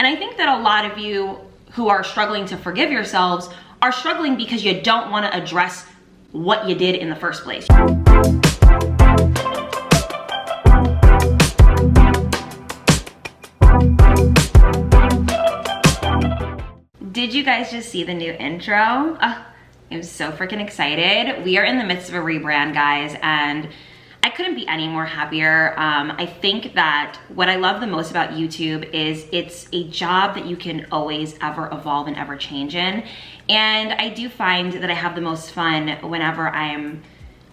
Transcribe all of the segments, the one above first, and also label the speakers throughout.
Speaker 1: And I think that a lot of you who are struggling to forgive yourselves are struggling because you don't want to address what you did in the first place. Did you guys just see the new intro? I'm so freaking excited. We are in the midst of a rebrand, guys, and I couldn't be any more happier. I think that what I love the most about YouTube is it's a job that you can always ever evolve and ever change in. And I do find that I have the most fun whenever I'm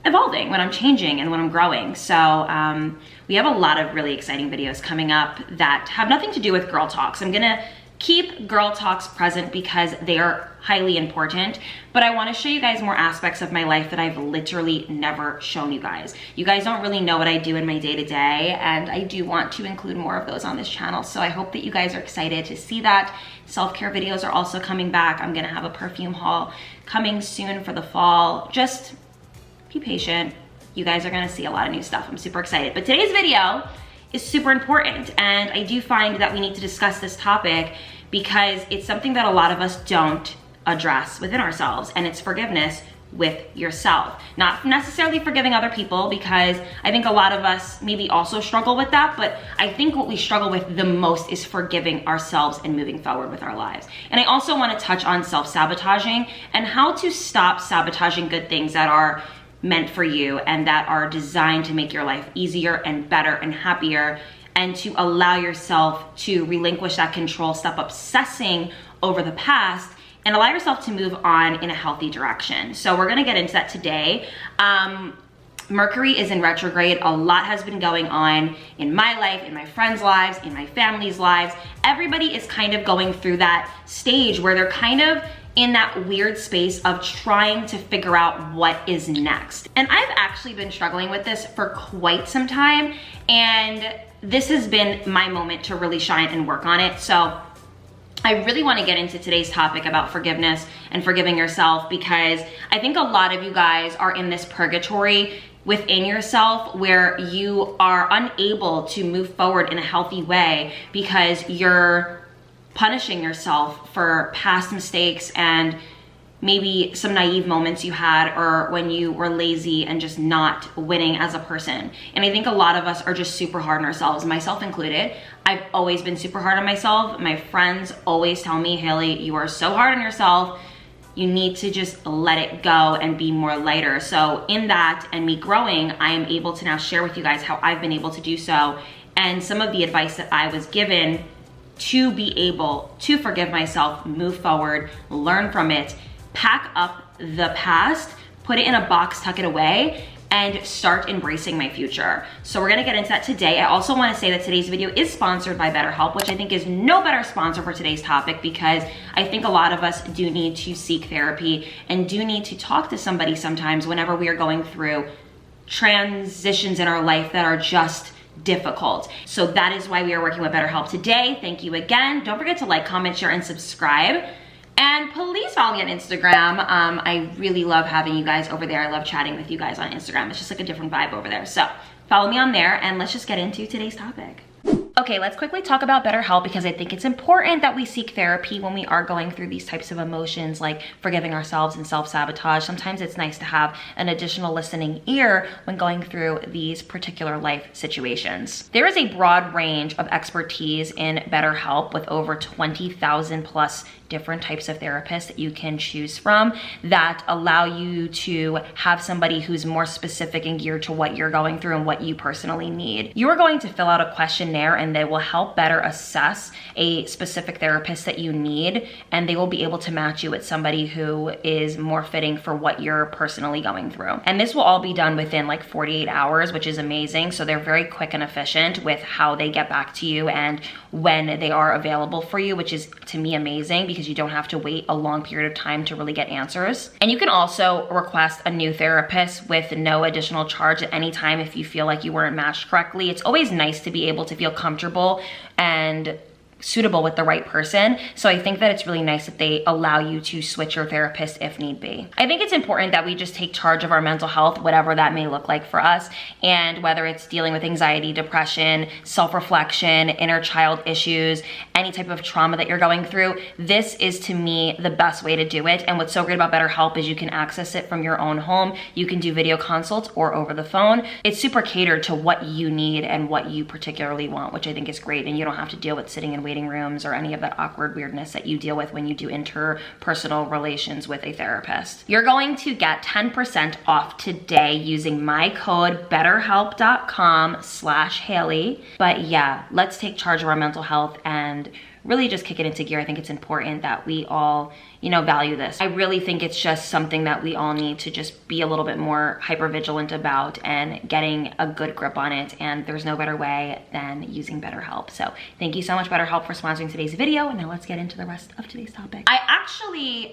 Speaker 1: evolving, when I'm changing and when I'm growing. So we have a lot of really exciting videos coming up that have nothing to do with girl talks. I'm gonna keep girl talks present because they are highly important, but I want to show you guys more aspects of my life that I've literally never shown you guys. You guys don't really know what I do in my day-to-day, and I do want to include more of those on this channel, so I hope that you guys are excited to see that. Self-care videos are also coming back. I'm gonna have a perfume haul coming soon for the fall. Just be patient. You guys are gonna see a lot of new stuff. I'm super excited, but today's video is super important, and I do find that we need to discuss this topic because it's something that a lot of us don't address within ourselves, and it's forgiveness with yourself. Not necessarily forgiving other people, because I think a lot of us maybe also struggle with that, but I think what we struggle with the most is forgiving ourselves and moving forward with our lives. And I also want to touch on self-sabotaging and how to stop sabotaging good things that are meant for you and that are designed to make your life easier and better and happier, and to allow yourself to relinquish that control, stop obsessing over the past, and allow yourself to move on in a healthy direction. So we're gonna get into that today. Mercury is in retrograde. A lot has been going on in my life, in my friends' lives, in my family's lives. Everybody is kind of going through that stage where they're kind of in that weird space of trying to figure out what is next. And I've actually been struggling with this for quite some time, and this has been my moment to really shine and work on it. So I really want to get into today's topic about forgiveness and forgiving yourself, because I think a lot of you guys are in this purgatory within yourself where you are unable to move forward in a healthy way because you're punishing yourself for past mistakes and maybe some naive moments you had, or when you were lazy and just not winning as a person. And I think a lot of us are just super hard on ourselves, myself included. I've always been super hard on myself. My friends always tell me, Hailey, you are so hard on yourself. You need to just let it go and be more lighter. So in that and me growing, I am able to now share with you guys how I've been able to do so, and some of the advice that I was given to be able to forgive myself, move forward, learn from it, pack up the past, put it in a box, tuck it away, and start embracing my future. So we're gonna get into that today. I also wanna say that today's video is sponsored by BetterHelp, which I think is no better sponsor for today's topic, because I think a lot of us do need to seek therapy and do need to talk to somebody sometimes whenever we are going through transitions in our life that are just difficult. So that is why we are working with BetterHelp today. Thank you again. Don't forget to like, comment, share, and subscribe. And please follow me on Instagram. I really love having you guys over there. I love chatting with you guys on Instagram. It's just like a different vibe over there. So follow me on there, and let's just get into today's topic. Okay, let's quickly talk about BetterHelp, because I think it's important that we seek therapy when we are going through these types of emotions like forgiving ourselves and self-sabotage. Sometimes it's nice to have an additional listening ear when going through these particular life situations. There is a broad range of expertise in BetterHelp with over 20,000 plus different types of therapists that you can choose from that allow you to have somebody who's more specific and geared to what you're going through and what you personally need. You are going to fill out a questionnaire, and they will help better assess a specific therapist that you need, and they will be able to match you with somebody who is more fitting for what you're personally going through. And this will all be done within like 48 hours, which is amazing. So they're very quick and efficient with how they get back to you and when they are available for you, which is to me amazing, because you don't have to wait a long period of time to really get answers. And you can also request a new therapist with no additional charge at any time if you feel like you weren't matched correctly. It's always nice to be able to feel comfortable and suitable with the right person. So I think that it's really nice that they allow you to switch your therapist if need be. I think it's important that we just take charge of our mental health, whatever that may look like for us. And whether it's dealing with anxiety, depression, self-reflection, inner child issues, any type of trauma that you're going through, this is to me the best way to do it. And what's so great about BetterHelp is you can access it from your own home. You can do video consults or over the phone. It's super catered to what you need and what you particularly want, which I think is great. And you don't have to deal with sitting in waiting rooms or any of that awkward weirdness that you deal with when you do interpersonal relations with a therapist. You're going to get 10% off today using my code betterhelp.com/Hailey. But yeah, let's take charge of our mental health and really just kick it into gear. I think it's important that we all, value this. I really think it's just something that we all need to just be a little bit more hyper vigilant about and getting a good grip on it. And there's no better way than using BetterHelp. So thank you so much, BetterHelp, for sponsoring today's video. And now let's get into the rest of today's topic. I actually,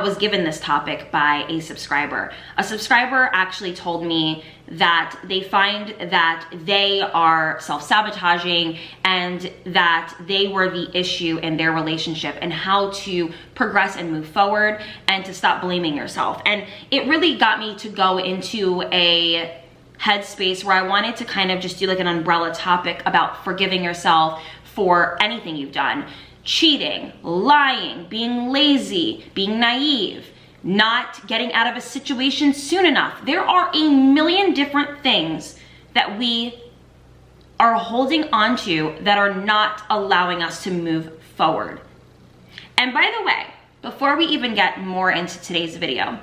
Speaker 1: was given this topic by a subscriber. A subscriber actually told me that they find that they are self-sabotaging and that they were the issue in their relationship and how to progress and move forward and to stop blaming yourself. And it really got me to go into a headspace where I wanted to kind of just do like an umbrella topic about forgiving yourself for anything you've done. Cheating, lying, being lazy, being naive, not getting out of a situation soon enough. There are a million different things that we are holding on to that are not allowing us to move forward. And by the way, before we even get more into today's video,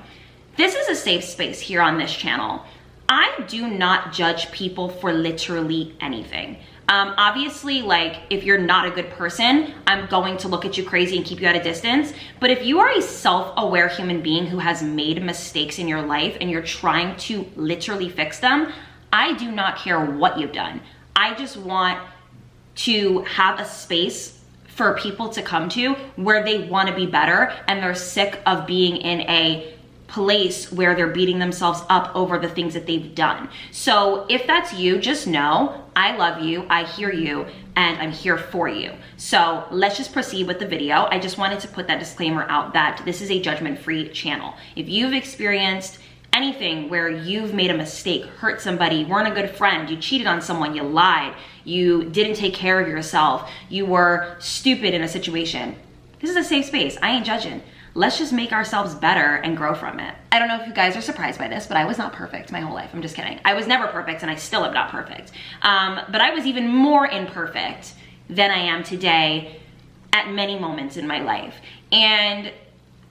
Speaker 1: this is a safe space here on this channel. I do not judge people for literally anything. Obviously, like, if you're not a good person, I'm going to look at you crazy and keep you at a distance. But if you are a self-aware human being who has made mistakes in your life and you're trying to literally fix them, I do not care what you've done. I just want to have a space for people to come to where they want to be better and they're sick of being in a place where they're beating themselves up over the things that they've done. So if that's you, just know I love you, I hear you, and I'm here for you. So let's just proceed with the video. I just wanted to put that disclaimer out that this is a judgment-free channel. If you've experienced anything where you've made a mistake, hurt somebody, weren't a good friend, you cheated on someone, you lied, you didn't take care of yourself, you were stupid in a situation, this is a safe space. I ain't judging. Let's just make ourselves better and grow from it. I don't know if you guys are surprised by this, but I was not perfect my whole life. I'm just kidding. I was never perfect and I still am not perfect. But I was even more imperfect than I am today at many moments in my life. And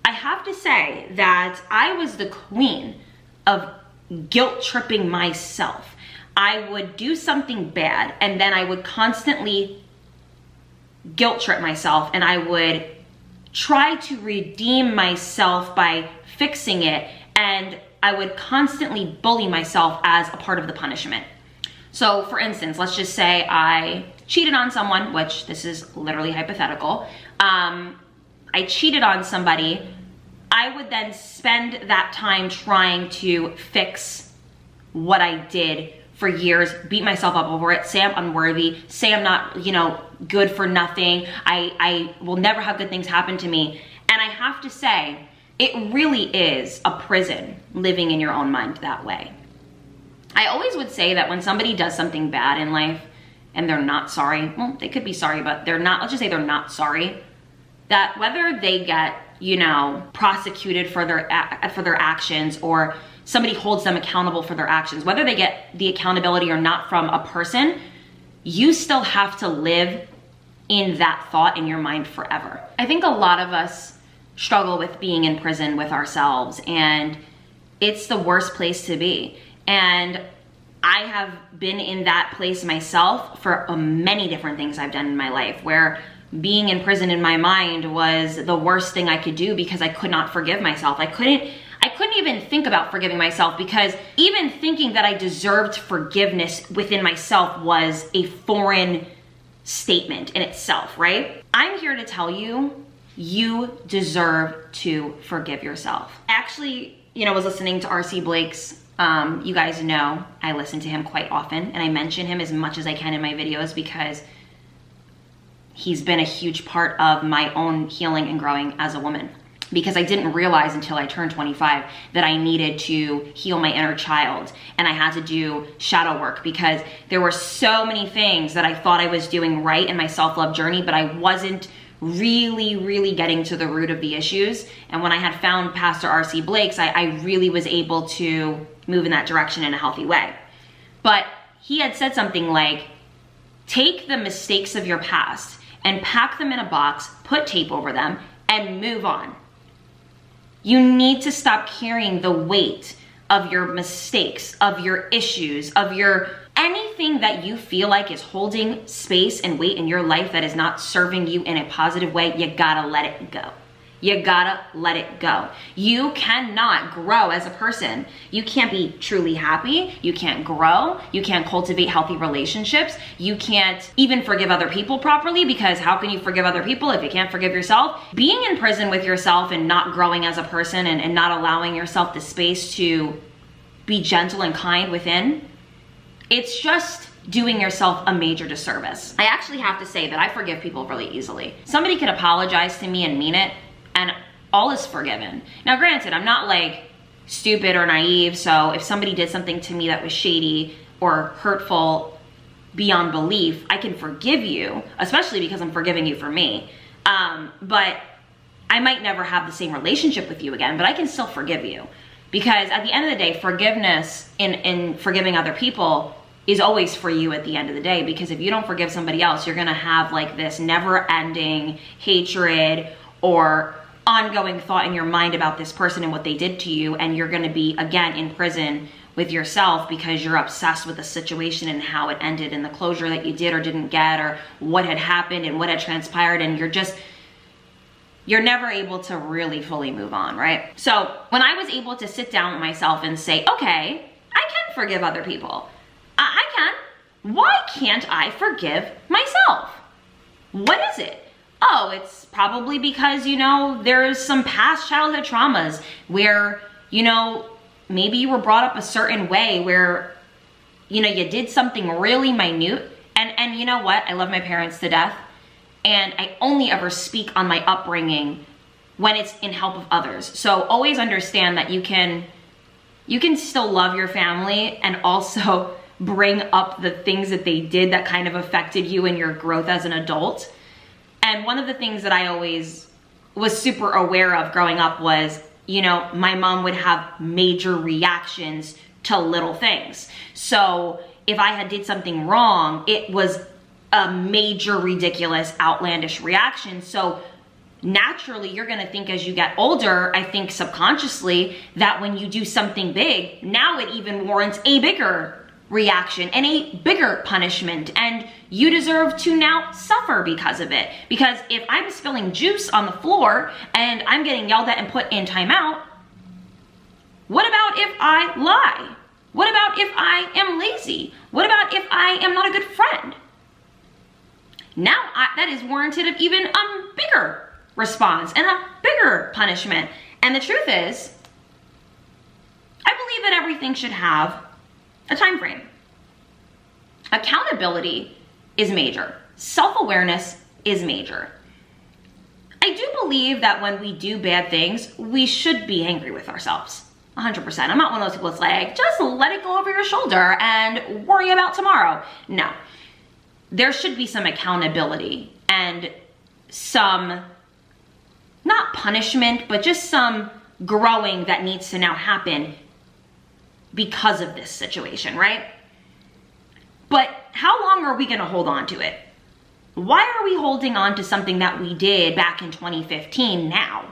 Speaker 1: I have to say that I was the queen of guilt tripping myself. I would do something bad and then I would constantly guilt trip myself and I would try to redeem myself by fixing it, and I would constantly bully myself as a part of the punishment. So for instance, let's just say I cheated on someone, which this is literally hypothetical. I cheated on somebody. I would then spend that time trying to fix what I did for years, beat myself up over it, say I'm unworthy, say I'm not, good for nothing. I will never have good things happen to me. And I have to say, it really is a prison living in your own mind that way. I always would say that when somebody does something bad in life and they're not sorry, well, they could be sorry, but they're not, let's just say they're not sorry, that whether they get, prosecuted for their actions or somebody holds them accountable for their actions, whether they get the accountability or not from a person, you still have to live in that thought in your mind forever. I think a lot of us struggle with being in prison with ourselves, and it's the worst place to be. And I have been in that place myself for many different things I've done in my life, where being in prison in my mind was the worst thing I could do because I could not forgive myself. I couldn't even think about forgiving myself because even thinking that I deserved forgiveness within myself was a foreign statement in itself, right? I'm here to tell you, you deserve to forgive yourself. I actually, was listening to R.C. Blake's, you guys know I listen to him quite often and I mention him as much as I can in my videos because he's been a huge part of my own healing and growing as a woman. Because I didn't realize until I turned 25 that I needed to heal my inner child, and I had to do shadow work because there were so many things that I thought I was doing right in my self-love journey, but I wasn't really getting to the root of the issues. And when I had found Pastor R.C. Blake's, I really was able to move in that direction in a healthy way. But he had said something like, take the mistakes of your past and pack them in a box, put tape over them, and move on. You need to stop carrying the weight of your mistakes, of your issues, of your anything that you feel like is holding space and weight in your life that is not serving you in a positive way. You gotta let it go. You gotta let it go. You cannot grow as a person. You can't be truly happy. You can't grow. You can't cultivate healthy relationships. You can't even forgive other people properly, because how can you forgive other people if you can't forgive yourself? Being in prison with yourself and not growing as a person and not allowing yourself the space to be gentle and kind within, it's just doing yourself a major disservice. I actually have to say that I forgive people really easily. Somebody could apologize to me and mean it, and all is forgiven. Now granted, I'm not like stupid or naive, so if somebody did something to me that was shady or hurtful beyond belief, I can forgive you, especially because I'm forgiving you for me. But I might never have the same relationship with you again, but I can still forgive you. Because at the end of the day, forgiveness in forgiving other people is always for you at the end of the day. Because if you don't forgive somebody else, you're gonna have like this never-ending hatred or ongoing thought in your mind about this person and what they did to you, and you're gonna be again in prison with yourself because you're obsessed with the situation and how it ended and the closure that you did or didn't get, or what had happened and what had transpired, and you're never able to really fully move on, right? So when I was able to sit down with myself and say, okay, I can forgive other people. I can. Why can't I forgive myself? What is it? Oh, it's probably because, you know, there's some past childhood traumas where, you know, maybe you were brought up a certain way where, you know, you did something really minute. And you know what? I love my parents to death. And I only ever speak on my upbringing when it's in help of others. So always understand that you can still love your family and also bring up the things that they did that kind of affected you in your growth as an adult. And one of the things that I always was super aware of growing up was, you know, my mom would have major reactions to little things. So if I had did something wrong, it was a major, ridiculous, outlandish reaction. So naturally, you're gonna think as you get older, I think subconsciously, that when you do something big, now it even warrants a bigger reaction and a bigger punishment, and you deserve to now suffer because of it. Because if I'm spilling juice on the floor and I'm getting yelled at and put in timeout, what about if I lie? What about if I am lazy? What about if I am not a good friend? Now that is warranted of even a bigger response and a bigger punishment. And the truth is, I believe that everything should have a time frame. Accountability is major. Self-awareness is major. I do believe that when we do bad things, we should be angry with ourselves. 100%. I'm not one of those people that's like, just let it go over your shoulder and worry about tomorrow. No. There should be some accountability and some, not punishment, but just some growing that needs to now happen because of this situation, right? But how long are we gonna hold on to it? Why are we holding on to something that we did back in 2015 now?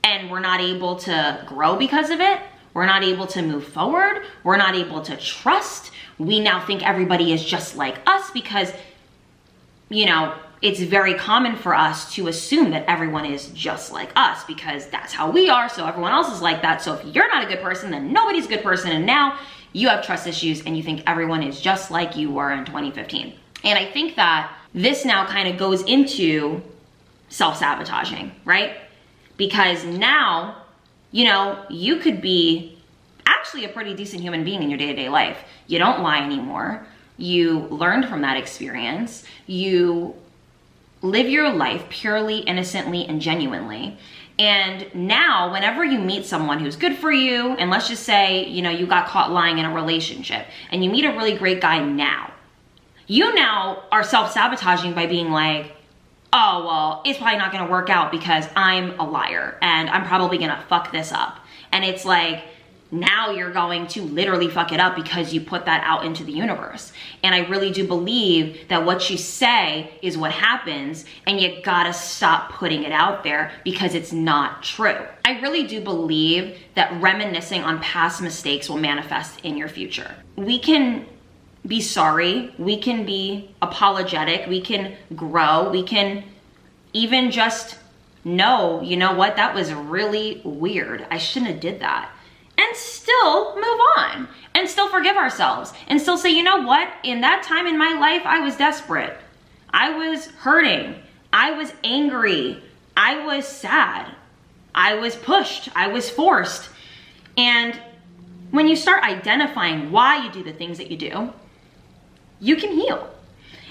Speaker 1: And we're not able to grow because of it? We're not able to move forward? We're not able to trust? We now think everybody is just like us because, you know, it's very common for us to assume that everyone is just like us because that's how we are, so everyone else is like that. So if you're not a good person, then nobody's a good person, and now you have trust issues and you think everyone is just like you were in 2015. And I think that this now kind of goes into self-sabotaging, right? Because now, you know, you could be actually a pretty decent human being in your day-to-day life. You don't lie anymore. You learned from that experience. You live your life purely, innocently, and genuinely. And now, whenever you meet someone who's good for you, and let's just say, you know, you got caught lying in a relationship, and you meet a really great guy now, you now are self-sabotaging by being like, oh, well, it's probably not gonna work out because I'm a liar, and I'm probably gonna fuck this up. And it's like, now you're going to literally fuck it up because you put that out into the universe. And I really do believe that what you say is what happens, and you gotta stop putting it out there because it's not true. I really do believe that reminiscing on past mistakes will manifest in your future. We can be sorry, we can be apologetic, we can grow, we can even just know, you know what, that was really weird. I shouldn't have did that. And still move on and still forgive ourselves and still say, you know what, in that time in my life, I was desperate. I was hurting. I was angry. I was sad. I was pushed. I was forced. And when you start identifying why you do the things that you do, you can heal.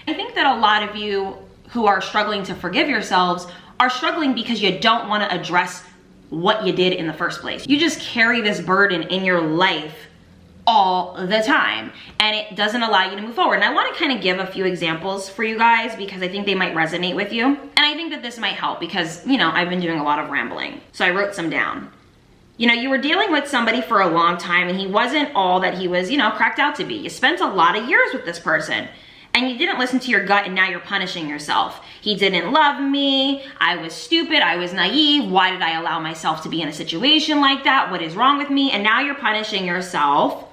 Speaker 1: I think that a lot of you who are struggling to forgive yourselves are struggling because you don't want to address what you did in the first place. You just carry this burden in your life all the time, and it doesn't allow you to move forward. And I want to kind of give a few examples for you guys because I think they might resonate with you. And I think that this might help because, you know, I've been doing a lot of rambling. So I wrote some down. You know, you were dealing with somebody for a long time and he wasn't all that he was, you know, cracked out to be. You spent a lot of years with this person and you didn't listen to your gut, and now you're punishing yourself. He didn't love me. I was stupid. I was naive. Why did I allow myself to be in a situation like that? What is wrong with me? And now you're punishing yourself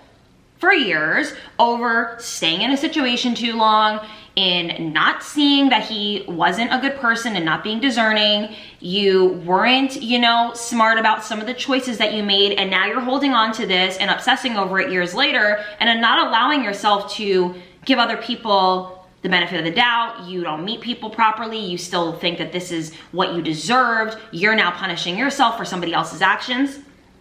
Speaker 1: for years over staying in a situation too long, in not seeing that he wasn't a good person and not being discerning. You weren't, you know, smart about some of the choices that you made, and now you're holding on to this and obsessing over it years later and not allowing yourself to give other people the benefit of the doubt. You don't meet people properly. You still think that this is what you deserved. You're now punishing yourself for somebody else's actions.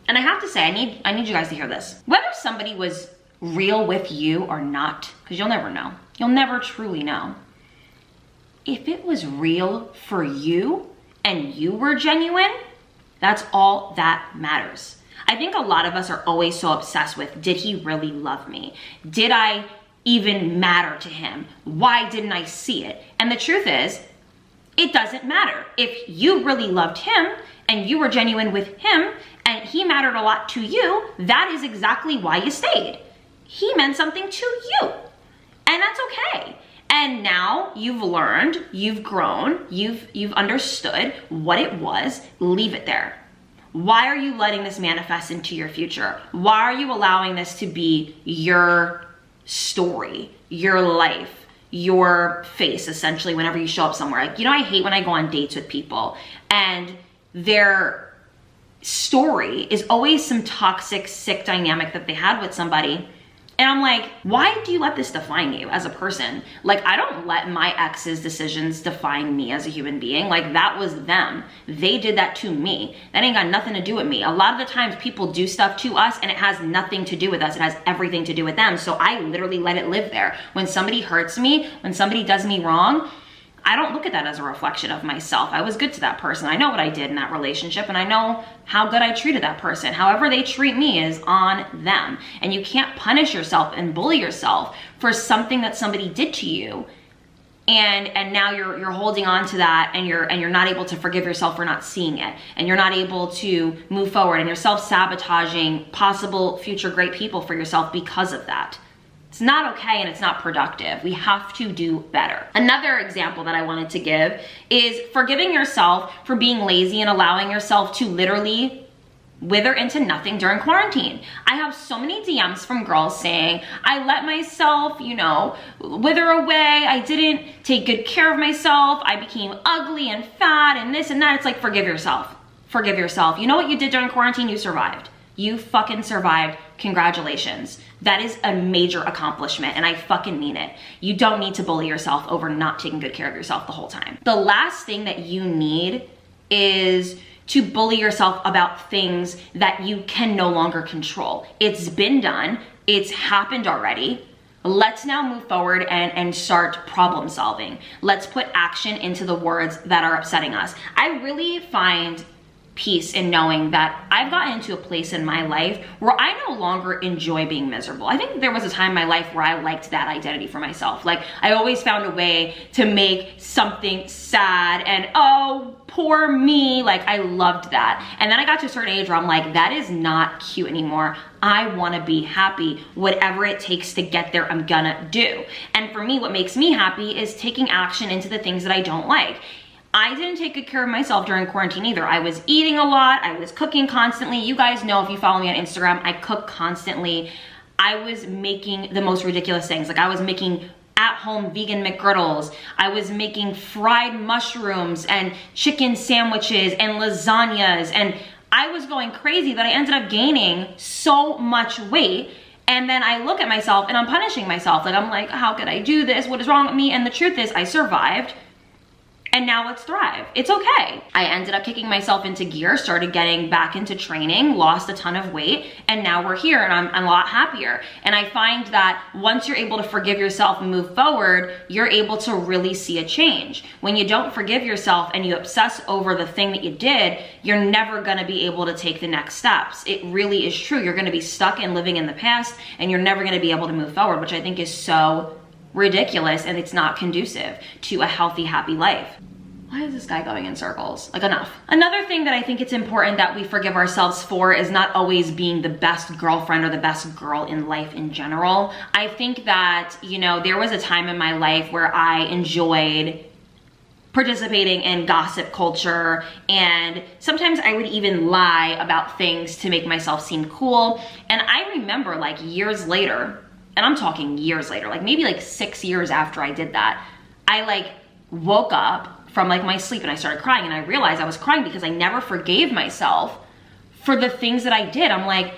Speaker 1: And I have to say, I need you guys to hear this. Whether somebody was real with you or not, because you'll never know. You'll never truly know. If it was real for you and you were genuine, that's all that matters. I think a lot of us are always so obsessed with, did he really love me? Did I even matter to him? Why didn't I see it? And the truth is, it doesn't matter. If you really loved him and you were genuine with him and he mattered a lot to you, that is exactly why you stayed. He meant something to you, and that's okay. And now you've learned, you've grown, you've understood what it was. Leave it there. Why are you letting this manifest into your future? Why are you allowing this to be your story, your life, your face, essentially, whenever you show up somewhere? Like, you know, I hate when I go on dates with people and their story is always some toxic, sick dynamic that they had with somebody. And I'm like, why do you let this define you as a person? Like, I don't let my ex's decisions define me as a human being. Like, that was them. They did that to me. That ain't got nothing to do with me. A lot of the times people do stuff to us and it has nothing to do with us. It has everything to do with them. So I literally let it live there. When somebody hurts me, when somebody does me wrong, I don't look at that as a reflection of myself. I was good to that person. I know what I did in that relationship, and I know how good I treated that person. However they treat me is on them. And you can't punish yourself and bully yourself for something that somebody did to you. And now you're holding on to that, and you're not able to forgive yourself for not seeing it. And you're not able to move forward, and you're self-sabotaging possible future great people for yourself because of that. It's not okay and it's not productive. We have to do better. Another example that I wanted to give is forgiving yourself for being lazy and allowing yourself to literally wither into nothing during quarantine. I have so many DMs from girls saying, I let myself, you know, wither away. I didn't take good care of myself. I became ugly and fat and this and that. It's like, forgive yourself. Forgive yourself. You know what you did during quarantine? You survived. You fucking survived. Congratulations. That is a major accomplishment, and I fucking mean it. You don't need to bully yourself over not taking good care of yourself the whole time. The last thing that you need is to bully yourself about things that you can no longer control. It's been done. It's happened already. Let's now move forward and start problem solving. Let's put action into the words that are upsetting us. I really find peace in knowing that I've gotten into a place in my life where I no longer enjoy being miserable. I think there was a time in my life where I liked that identity for myself. Like, I always found a way to make something sad and, oh, poor me. Like, I loved that. And then I got to a certain age where I'm like, that is not cute anymore. I want to be happy. Whatever it takes to get there, I'm gonna do. And for me, what makes me happy is taking action into the things that I don't like. I didn't take good care of myself during quarantine either. I was eating a lot. I was cooking constantly. You guys know, if you follow me on Instagram, I cook constantly. I was making the most ridiculous things. Like, I was making at-home vegan McGriddles. I was making fried mushrooms and chicken sandwiches and lasagnas. And I was going crazy that I ended up gaining so much weight. And then I look at myself and I'm punishing myself. Like, I'm like, how could I do this? What is wrong with me? And the truth is, I survived. And now let's thrive. It's okay. I ended up kicking myself into gear, started getting back into training, lost a ton of weight, and now we're here and I'm a lot happier. And I find that once you're able to forgive yourself and move forward, you're able to really see a change. When you don't forgive yourself and you obsess over the thing that you did, you're never gonna be able to take the next steps. It really is true. You're gonna be stuck and living in the past, and you're never gonna be able to move forward, which I think is so ridiculous, and it's not conducive to a healthy, happy life. Why is this guy going in circles? Like, enough. Another thing that I think it's important that we forgive ourselves for is not always being the best girlfriend or the best girl in life in general. I think that, you know, there was a time in my life where I enjoyed participating in gossip culture, and sometimes I would even lie about things to make myself seem cool. And I remember, like, years later, and I'm talking years later, like maybe like 6 years after I did that, I like woke up from like my sleep and I started crying, and I realized I was crying because I never forgave myself for the things that I did. I'm like,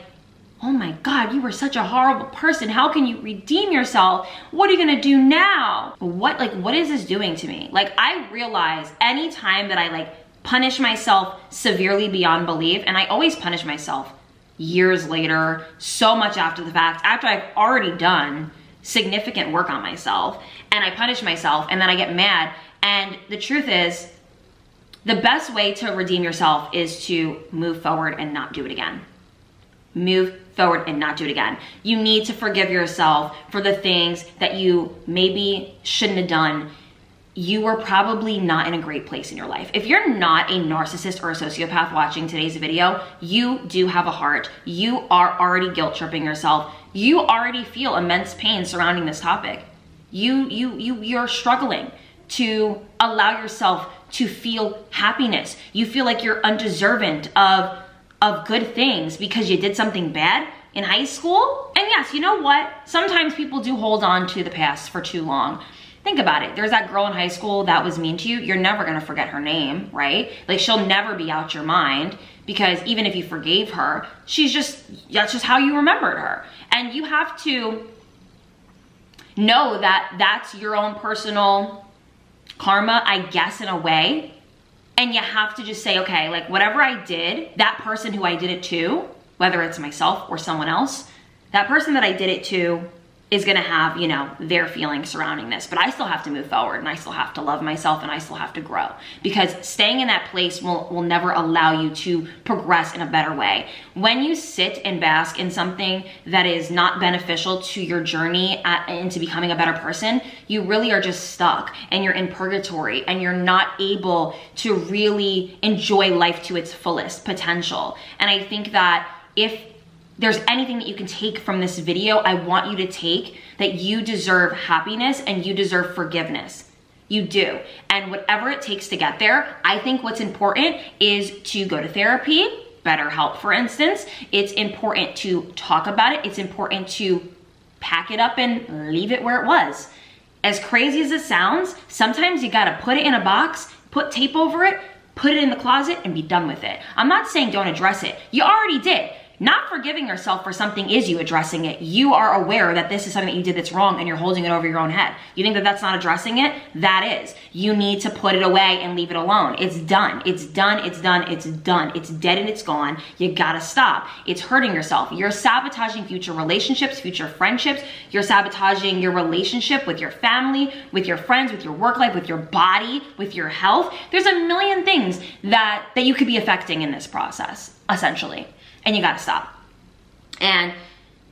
Speaker 1: oh my God, you were such a horrible person. How can you redeem yourself? What are you gonna do now? What is this doing to me? Like, I realize anytime that I like punish myself severely beyond belief, and I always punish myself years later, so much after the fact, after I've already done significant work on myself, and I punish myself and then I get mad. And the truth is, the best way to redeem yourself is to move forward and not do it again. Move forward and not do it again. You need to forgive yourself for the things that you maybe shouldn't have done. You were probably not in a great place in your life. If you're not a narcissist or a sociopath watching today's video, you do have a heart. You are already guilt tripping yourself. You already feel immense pain surrounding this topic. You're struggling to allow yourself to feel happiness. You feel like you're undeserving of good things because you did something bad in high school. And yes, you know what? Sometimes people do hold on to the past for too long. Think about it. There's that girl in high school that was mean to you. You're never gonna forget her name, right? Like, she'll never be out your mind, because even if you forgave her, that's just how you remembered her. And you have to know that that's your own personal karma, I guess, in a way. And you have to just say, okay, like, whatever I did, that person who I did it to, whether it's myself or someone else, that person that I did it to is gonna have, you know, their feelings surrounding this. But I still have to move forward, and I still have to love myself, and I still have to grow, because staying in that place will never allow you to progress in a better way. When you sit and bask in something that is not beneficial to your journey into becoming a better person, you really are just stuck, and you're in purgatory, and you're not able to really enjoy life to its fullest potential. And I think that if there's anything that you can take from this video, I want you to take that you deserve happiness and you deserve forgiveness. You do. And whatever it takes to get there, I think what's important is to go to therapy, BetterHelp, for instance. It's important to talk about it. It's important to pack it up and leave it where it was. As crazy as it sounds, sometimes you gotta put it in a box, put tape over it, put it in the closet, and be done with it. I'm not saying don't address it. You already did. Not forgiving yourself for something is you addressing it. You are aware that this is something that you did that's wrong and you're holding it over your own head. You think that that's not addressing it? That is. You need to put it away and leave it alone. It's done. It's done. It's done. It's done. It's dead and it's gone. You gotta stop. It's hurting yourself. You're sabotaging future relationships, future friendships. You're sabotaging your relationship with your family, with your friends, with your work life, with your body, with your health. There's a million things that you could be affecting in this process, essentially. And you gotta stop. And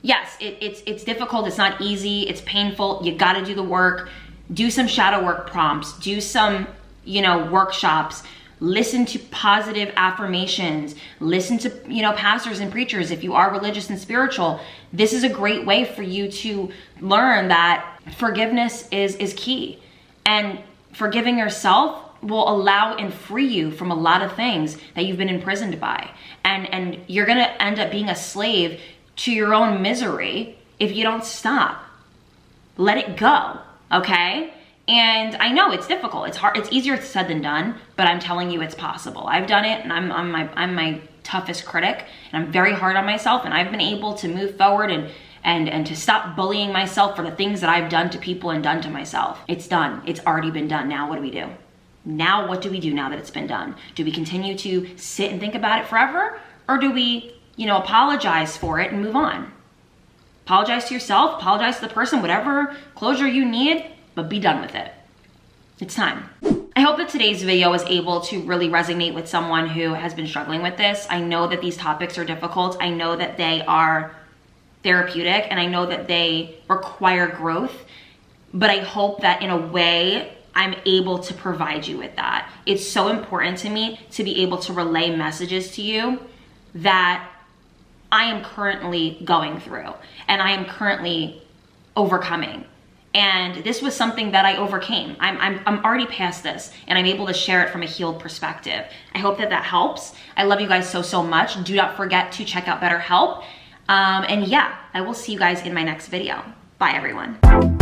Speaker 1: yes, it's difficult, it's not easy, it's painful, you gotta do the work, do some shadow work prompts, do some, workshops, listen to positive affirmations, listen to, pastors and preachers if you are religious and spiritual. This is a great way for you to learn that forgiveness is key. And forgiving yourself will allow and free you from a lot of things that you've been imprisoned by. And you're gonna end up being a slave to your own misery if you don't stop. Let it go, okay? And I know it's difficult, it's hard, it's easier said than done, but I'm telling you it's possible. I've done it and I'm my toughest critic and I'm very hard on myself, and I've been able to move forward and to stop bullying myself for the things that I've done to people and done to myself. It's done, it's already been done. Now what do we do? Now what do we do now that it's been done? Do we continue to sit and think about it forever? Or do we, apologize for it and move on? Apologize to yourself, apologize to the person, whatever closure you need, but be done with it. It's time. I hope that today's video was able to really resonate with someone who has been struggling with this. I know that these topics are difficult. I know that they are therapeutic, and I know that they require growth, but I hope that in a way, I'm able to provide you with that. It's so important to me to be able to relay messages to you that I am currently going through and I am currently overcoming. And this was something that I overcame. I'm already past this, and I'm able to share it from a healed perspective. I hope that helps. I love you guys so much. Do not forget to check out BetterHelp. And yeah, I will see you guys in my next video. Bye everyone.